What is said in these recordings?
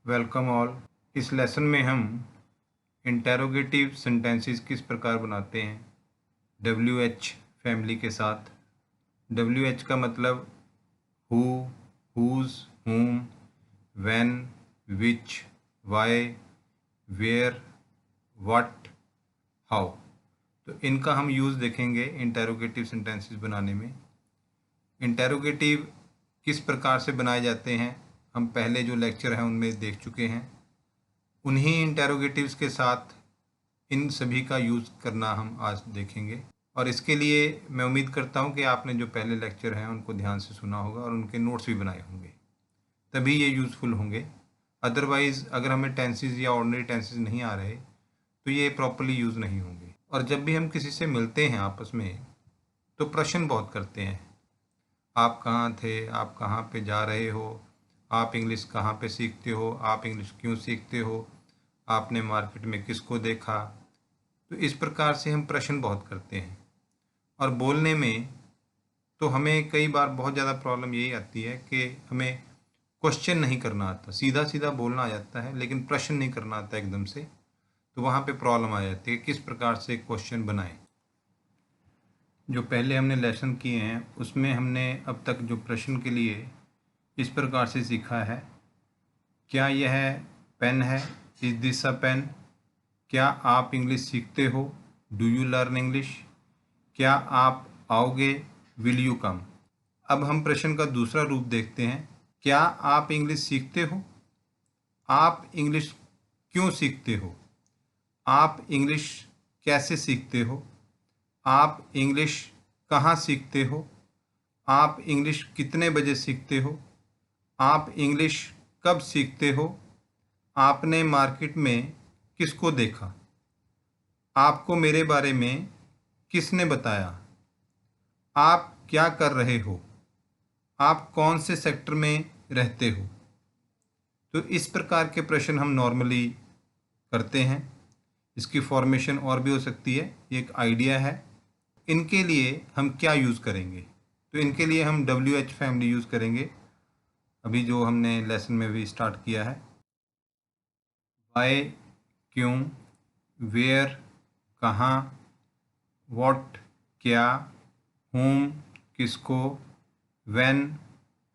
Welcome all. इस lesson में हम इंटेरोगेटिव सेंटेंसेस किस प्रकार बनाते हैं WH फैमिली के साथ। WH का मतलब who, whose, whom, when, which, why, where, what, how। तो इनका हम यूज़ देखेंगे इंटेरोगेटिव सेंटेंसेस बनाने में। इंटेरोगेटिव किस प्रकार से बनाए जाते हैं हम पहले जो लेक्चर हैं उनमें देख चुके हैं। उन्हीं इंटेरोगेटिव्स के साथ इन सभी का यूज़ करना हम आज देखेंगे और इसके लिए मैं उम्मीद करता हूं कि आपने जो पहले लेक्चर हैं उनको ध्यान से सुना होगा और उनके नोट्स भी बनाए होंगे, तभी ये यूज़फुल होंगे। अदरवाइज़ अगर हमें टेंसेस या ऑर्डिनरी टेंसेस नहीं आ रहे तो ये प्रॉपरली यूज़ नहीं होंगे। और जब भी हम किसी से मिलते हैं आपस में तो प्रश्न बहुत करते हैं, आप कहाँ थे, आप कहाँ पे जा रहे हो, आप इंग्लिश कहाँ पे सीखते हो, आप इंग्लिश क्यों सीखते हो, आपने मार्केट में किसको देखा। तो इस प्रकार से हम प्रश्न बहुत करते हैं। और बोलने में तो हमें कई बार बहुत ज़्यादा प्रॉब्लम यही आती है कि हमें क्वेश्चन नहीं करना आता, सीधा सीधा बोलना आ जाता है लेकिन प्रश्न नहीं करना आता एकदम से। तो वहाँ पे प्रॉब्लम आ जाती है किस प्रकार से क्वेश्चन बनाएं। जो पहले हमने लेसन किए हैं उसमें हमने अब तक जो प्रश्न के लिए इस प्रकार से सीखा है, क्या यह पेन है, इज दिस अ पेन, क्या आप इंग्लिश सीखते हो, डू यू लर्न इंग्लिश, क्या आप आओगे, विल यू कम। अब हम प्रश्न का दूसरा रूप देखते हैं, क्या आप इंग्लिश सीखते हो, आप इंग्लिश क्यों सीखते हो, आप इंग्लिश कैसे सीखते हो, आप इंग्लिश कहाँ सीखते हो, आप इंग्लिश कितने बजे सीखते हो, आप इंग्लिश कब सीखते हो, आपने मार्केट में किसको देखा, आपको मेरे बारे में किसने बताया, आप क्या कर रहे हो, आप कौन से सेक्टर में रहते हो। तो इस प्रकार के प्रश्न हम नॉर्मली करते हैं। इसकी फॉर्मेशन और भी हो सकती है, ये एक आइडिया है। इनके लिए हम क्या यूज़ करेंगे, तो इनके लिए हम WH फैमिली यूज़ करेंगे, अभी जो हमने लेसन में भी स्टार्ट किया है। वाई क्यों, वेयर कहाँ, व्हाट क्या, whom किसको, when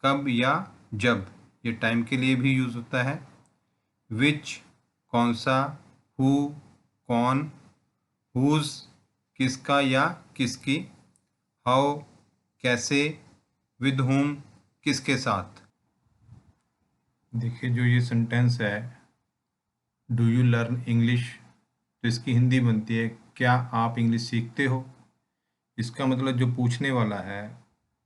कब या जब, ये टाइम के लिए भी यूज़ होता है। which कौन सा, who कौन, whose किसका या किसकी, how कैसे, with whom किसके साथ। देखिए जो ये सेंटेंस है डू यू लर्न इंग्लिश, तो इसकी हिंदी बनती है क्या आप इंग्लिश सीखते हो। इसका मतलब जो पूछने वाला है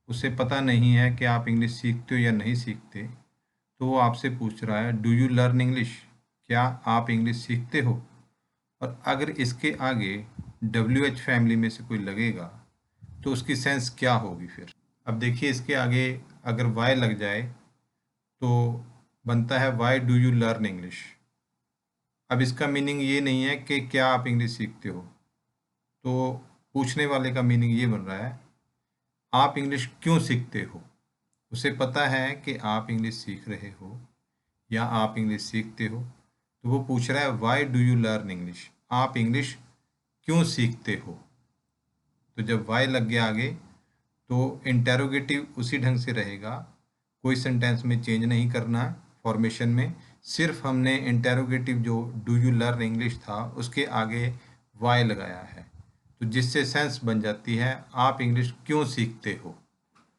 उसे पता नहीं है कि आप इंग्लिश सीखते हो या नहीं सीखते, तो वो आपसे पूछ रहा है डू यू लर्न इंग्लिश, क्या आप इंग्लिश सीखते हो। और अगर इसके आगे WH फैमिली में से कोई लगेगा तो उसकी सेंस क्या होगी फिर। अब देखिए इसके आगे अगर वाई लग जाए तो बनता है why do you learn English. अब इसका मीनिंग ये नहीं है कि क्या आप इंग्लिश सीखते हो, तो पूछने वाले का मीनिंग ये बन रहा है आप इंग्लिश क्यों सीखते हो। उसे पता है कि आप इंग्लिश सीख रहे हो या आप इंग्लिश सीखते हो, तो वो पूछ रहा है why do you learn English, आप इंग्लिश क्यों सीखते हो। तो जब वाई लग गया आगे तो इंटेरोगेटिव उसी ढंग से रहेगा, कोई सेंटेंस में चेंज नहीं करना है फॉर्मेशन में, सिर्फ हमने इंटेरोगेटिव जो डू यू लर्न इंग्लिश था उसके आगे वाई लगाया है, तो जिससे सेंस बन जाती है आप इंग्लिश क्यों सीखते हो।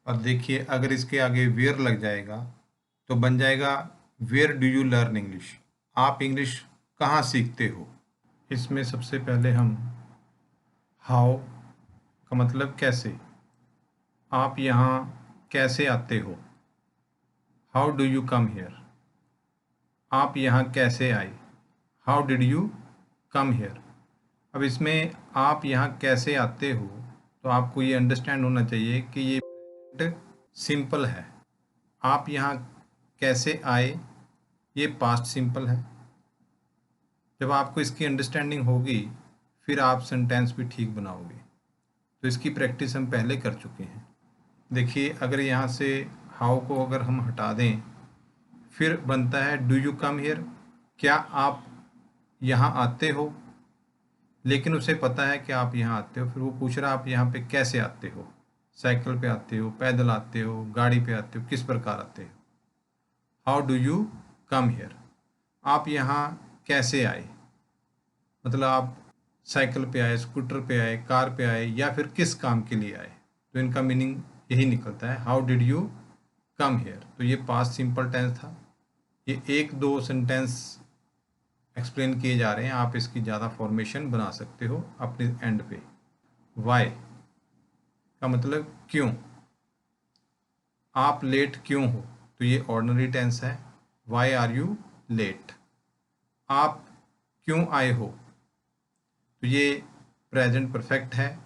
अब देखिए अगर इसके आगे वेयर लग जाएगा तो बन जाएगा where do you learn English, आप इंग्लिश कहाँ सीखते हो। इसमें सबसे पहले हम हाउ का मतलब कैसे, आप यहाँ कैसे आते हो, how do you come here, आप यहाँ कैसे आए, how did you come here. अब इसमें आप यहाँ कैसे आते हो तो आपको ये अंडरस्टैंड होना चाहिए कि ये सिंपल है, आप यहाँ कैसे आए ये पास्ट सिंपल है। जब आपको इसकी अंडरस्टैंडिंग होगी फिर आप सेंटेंस भी ठीक बनाओगे। तो इसकी प्रैक्टिस हम पहले कर चुके हैं। देखिए अगर यहाँ से हाउ को अगर हम हटा दें फिर बनता है डू यू कम हियर, क्या आप यहाँ आते हो, लेकिन उसे पता है कि आप यहाँ आते हो। फिर वो पूछ रहा आप यहाँ पे कैसे आते हो, साइकिल पे आते हो, पैदल आते हो, गाड़ी पे आते हो, किस प्रकार आते हो। How do you come here, आप यहाँ कैसे आए, मतलब आप साइकिल पे आए, स्कूटर पे आए, कार पे आए, या फिर किस काम के लिए आए। तो इनका मीनिंग यही निकलता है, how did you come here. तो ये पास्ट सिंपल टेंस था। ये एक दो सेंटेंस एक्सप्लेन किए जा रहे हैं, आप इसकी ज़्यादा फॉर्मेशन बना सकते हो अपने एंड पे। वाई का मतलब क्यों, आप लेट क्यों हो, तो ये ऑर्डिनरी टेंस है, वाई आर यू लेट। आप क्यों आए हो, तो ये प्रेजेंट परफेक्ट है,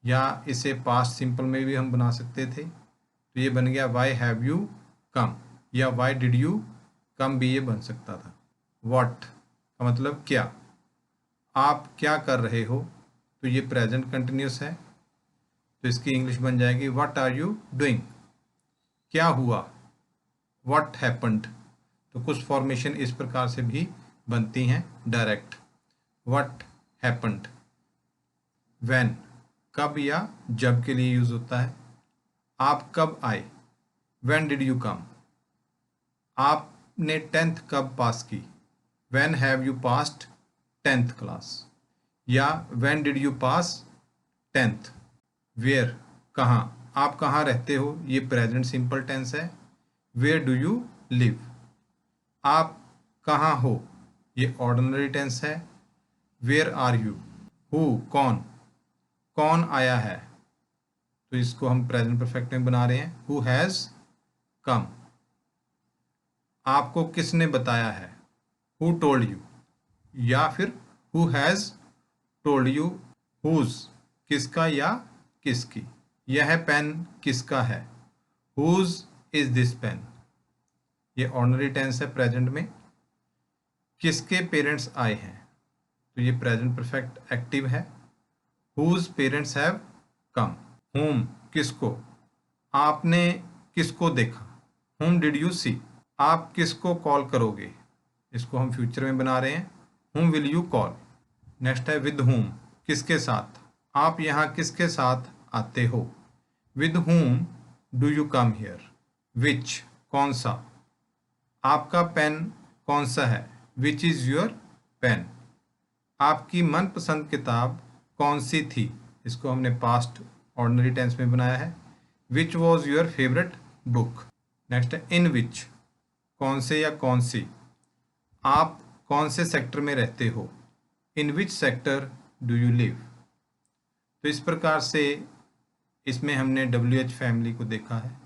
या इसे पास्ट सिंपल में भी हम बना सकते थे। तो ये बन गया वाई हैव यू कम, या वाई डिड यू कम भी ये बन सकता था। व्हाट का मतलब क्या, आप क्या कर रहे हो, तो ये प्रेजेंट कंटिन्यूस है, तो इसकी इंग्लिश बन जाएगी व्हाट आर यू डूइंग। क्या हुआ, व्हाट हैपेंड। तो कुछ फॉर्मेशन इस प्रकार से भी बनती हैं डायरेक्ट, व्हाट हैपेंड। व्हेन कब या जब के लिए यूज होता है। आप कब आए, व्हेन डिड यू कम। आपने 10th कब पास की, when have you passed 10th class, या when did you pass 10th। Where कहाँ, आप कहाँ रहते हो, ये प्रेजेंट सिंपल टेंस है, वेयर डू यू लिव। आप कहाँ हो, ये ऑर्डिनरी टेंस है, वेयर आर यू। हु कौन, कौन आया है, तो इसको हम प्रेजेंट परफेक्ट में बना रहे हैं, हु हैज़ कम। आपको किसने बताया है, हु टोल्ड यू, या फिर who has told you. Whose किसका या किसकी, यह पेन किसका है, हुज इज दिस पेन। ये ऑर्डिनरी टेंस है प्रेजेंट में। किसके पेरेंट्स आए हैं, तो ये प्रेजेंट परफेक्ट एक्टिव है, whose parents have come. Whom किसको, आपने किसको देखा, हुम डिड यू सी। आप किसको कॉल करोगे, इसको हम फ्यूचर में बना रहे हैं, हुम विल यू कॉल। नेक्स्ट है विद हुम किसके साथ, आप यहाँ किसके साथ आते हो, with whom do you come here. Which कौन सा, आपका पेन कौन सा है, विच इज़ योर पेन। आपकी मनपसंद किताब कौन सी थी, इसको हमने पास्ट ऑर्डिनरी टेंस में बनाया है, which was your favourite book. Next है इन विच कौन से या कौन सी, आप कौन से सेक्टर में रहते हो, in which sector do you live. तो इस प्रकार से इसमें हमने WH फैमिली को देखा है।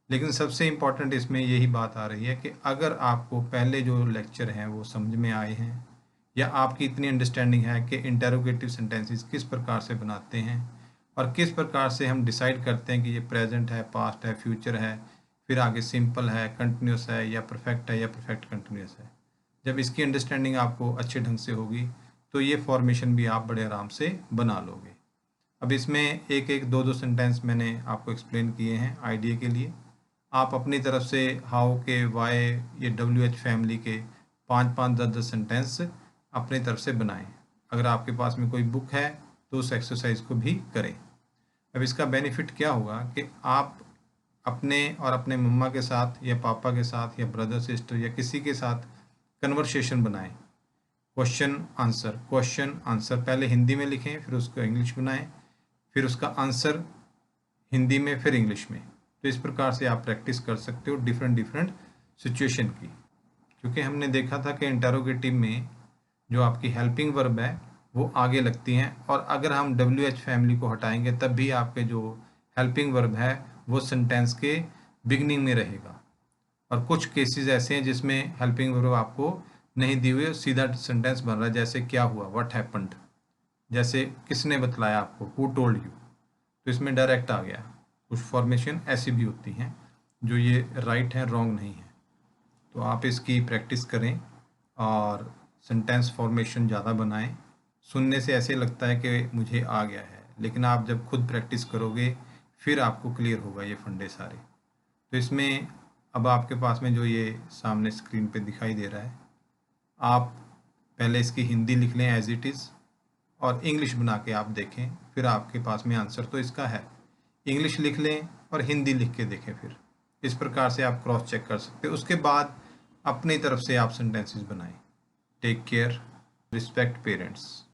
लेकिन सबसे इम्पॉर्टेंट इसमें यही बात आ रही है कि अगर आपको पहले जो लेक्चर हैं वो समझ में आए हैं, या आपकी इतनी अंडरस्टैंडिंग है कि इंटेरोगेटिव सेंटेंसेस किस प्रकार से बनाते हैं और किस प्रकार से हम डिसाइड करते हैं कि ये प्रेजेंट है, पास्ट है, फ्यूचर है, फिर आगे सिंपल है, कंटिन्यूस है, या परफेक्ट है, या परफेक्ट कंटिन्यूस है। जब इसकी अंडरस्टैंडिंग आपको अच्छे ढंग से होगी तो ये फॉर्मेशन भी आप बड़े आराम से बना लोगे। अब इसमें एक एक दो दो सेंटेंस मैंने आपको एक्सप्लेन किए हैं आइडिया के लिए। आप अपनी तरफ से हाउ के, वाई, ये WH फैमिली के 5-5, 10-10 सेंटेंस अपनी तरफ से बनाएं। अगर आपके पास में कोई बुक है तो उस एक्सरसाइज को भी करें। अब इसका बेनिफिट क्या होगा कि आप अपने और अपने मम्मा के साथ या पापा के साथ या ब्रदर सिस्टर या किसी के साथ कन्वर्सेशन बनाएं। क्वेश्चन आंसर पहले हिंदी में लिखें, फिर उसको इंग्लिश बनाएं, फिर उसका आंसर हिंदी में, फिर इंग्लिश में। तो इस प्रकार से आप प्रैक्टिस कर सकते हो डिफरेंट सिचुएशन की। क्योंकि हमने देखा था कि इंटरोगेटिव में जो आपकी हेल्पिंग वर्ब है वो आगे लगती हैं, और अगर हम WH फैमिली को हटाएंगे तब भी आपके जो हेल्पिंग वर्ब है वो सेंटेंस के बिगनिंग में रहेगा। और कुछ केसेस ऐसे हैं जिसमें हेल्पिंग वर्ब आपको नहीं दी हुई, सीधा सेंटेंस बन रहा है, जैसे क्या हुआ, व्हाट हैपेंड, जैसे किसने बतलाया आपको, हु टोल्ड यू। तो इसमें डायरेक्ट आ गया। कुछ फॉर्मेशन ऐसी भी होती हैं जो ये राइट है, रॉन्ग नहीं है। तो आप इसकी प्रैक्टिस करें और सेंटेंस फॉर्मेशन ज़्यादा बनाएं। सुनने से ऐसे लगता है कि मुझे आ गया है, लेकिन आप जब खुद प्रैक्टिस करोगे फिर आपको क्लियर होगा ये फंडे सारे। तो इसमें अब आपके पास में जो ये सामने स्क्रीन पे दिखाई दे रहा है, आप पहले इसकी हिंदी लिख लें एज इट इज़ और इंग्लिश बना के आप देखें, फिर आपके पास में आंसर तो इसका है। इंग्लिश लिख लें और हिंदी लिख के देखें, फिर इस प्रकार से आप क्रॉस चेक कर सकते हैं। उसके बाद अपनी तरफ से आप सेंटेंसेस बनाएं। Take care, respect parents.